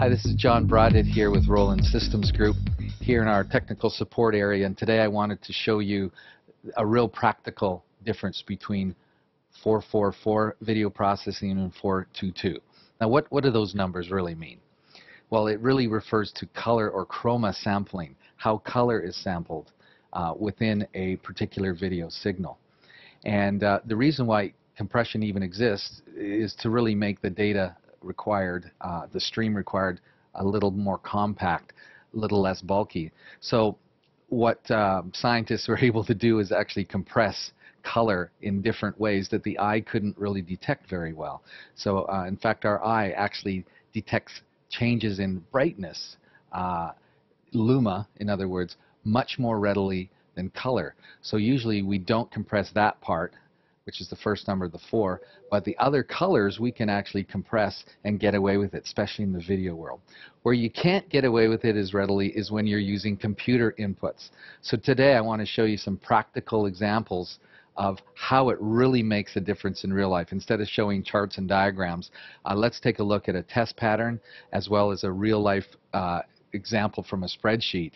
Hi, this is John Broadhead here with Roland Systems Group here in our technical support area, and today I wanted to show you a real practical difference between 444 video processing and 422. Now what do those numbers really mean? Well, it really refers to color or chroma sampling, how color is sampled within a particular video signal. And the reason why compression even exists is to really make the data required, the stream required, a little more compact, a little less bulky. So what scientists were able to do is actually compress color in different ways that the eye couldn't really detect very well. So in fact, our eye actually detects changes in brightness, luma in other words, much more readily than color. So usually we don't compress that part, which is the first number, the 4, but the other colors we can actually compress and get away with it, especially in the video world. Where you can't get away with it as readily is when you're using computer inputs. So today I want to show you some practical examples of how it really makes a difference in real life. Instead of showing charts and diagrams, let's take a look at a test pattern as well as a real-life example from a spreadsheet.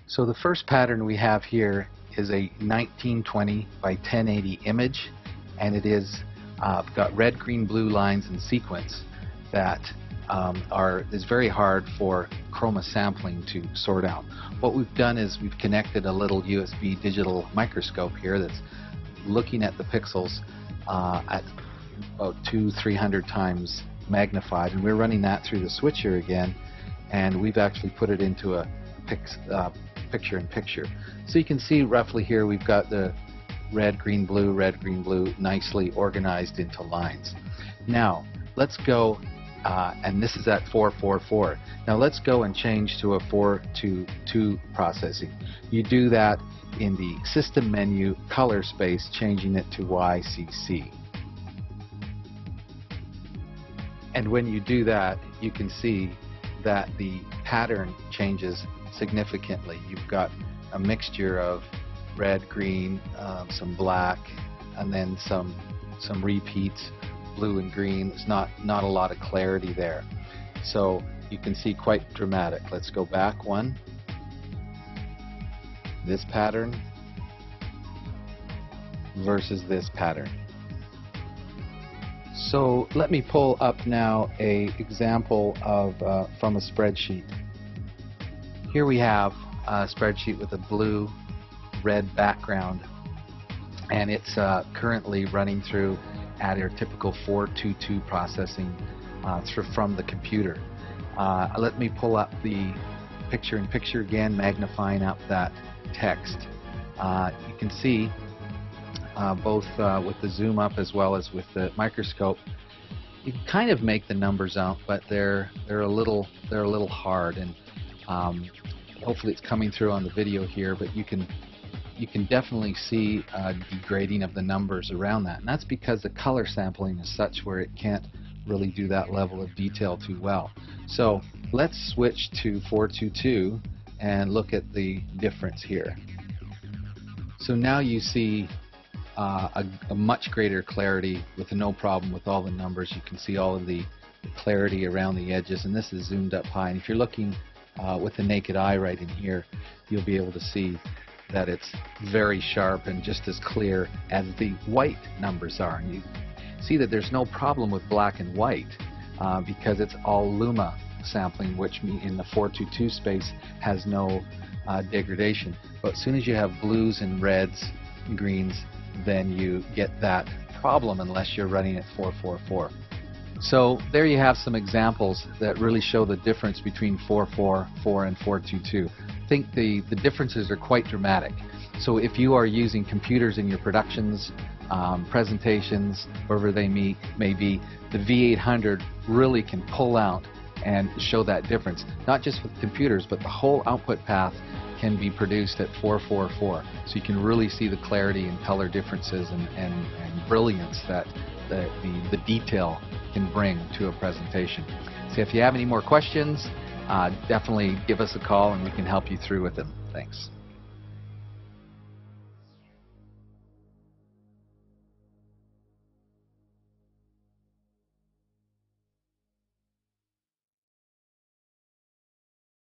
So the first pattern we have here is a 1920 by 1080 image, and it is got red, green, blue lines in sequence that is very hard for chroma sampling to sort out. What we've done is we've connected a little USB digital microscope here that's looking at the pixels at about 200-300 times magnified, and we're running that through the switcher again, and we've actually put it into a picture-in-picture. So you can see roughly here we've got the red, green, blue nicely organized into lines. Now let's go, and this is at 444. Now let's go and change to a 422 processing. You do that in the system menu color space, changing it to YCC. And when you do that, you can see that the pattern changes significantly. You've got a mixture of red, green, some black, and then some repeats, blue and green. There's not a lot of clarity there. So you can see quite dramatic. Let's go back one. This pattern versus this pattern. So let me pull up now an example of from a spreadsheet. Here we have a spreadsheet with a blue-red background, and it's currently running through at your typical 422 processing from the computer. Let me pull up the picture-in-picture again, magnifying up that text. You can see both with the zoom up as well as with the microscope, you can kind of make the numbers out, but they're a little hard, and hopefully it's coming through on the video here, but you can definitely see degrading of the numbers around that, and that's because the color sampling is such where it can't really do that level of detail too well. So let's switch to 422 and look at the difference here. So now you see a much greater clarity with no problem with all the numbers. You can see all of the clarity around the edges, and this is zoomed up high, and if you're looking with the naked eye right in here, you'll be able to see that it's very sharp and just as clear as the white numbers are. And you see that there's no problem with black and white because it's all luma sampling, which in the 422 space has no degradation. But as soon as you have blues and reds and greens, then you get that problem unless you're running at 444. So there you have some examples that really show the difference between 444 and 422. I think the differences are quite dramatic. So if you are using computers in your productions, presentations, wherever they may be, the V-800 really can pull out and show that difference. Not just with computers, but the whole output path can be produced at 444. So you can really see the clarity and color differences and brilliance that the detail can bring to a presentation. So if you have any more questions, definitely give us a call and we can help you through with them. Thanks.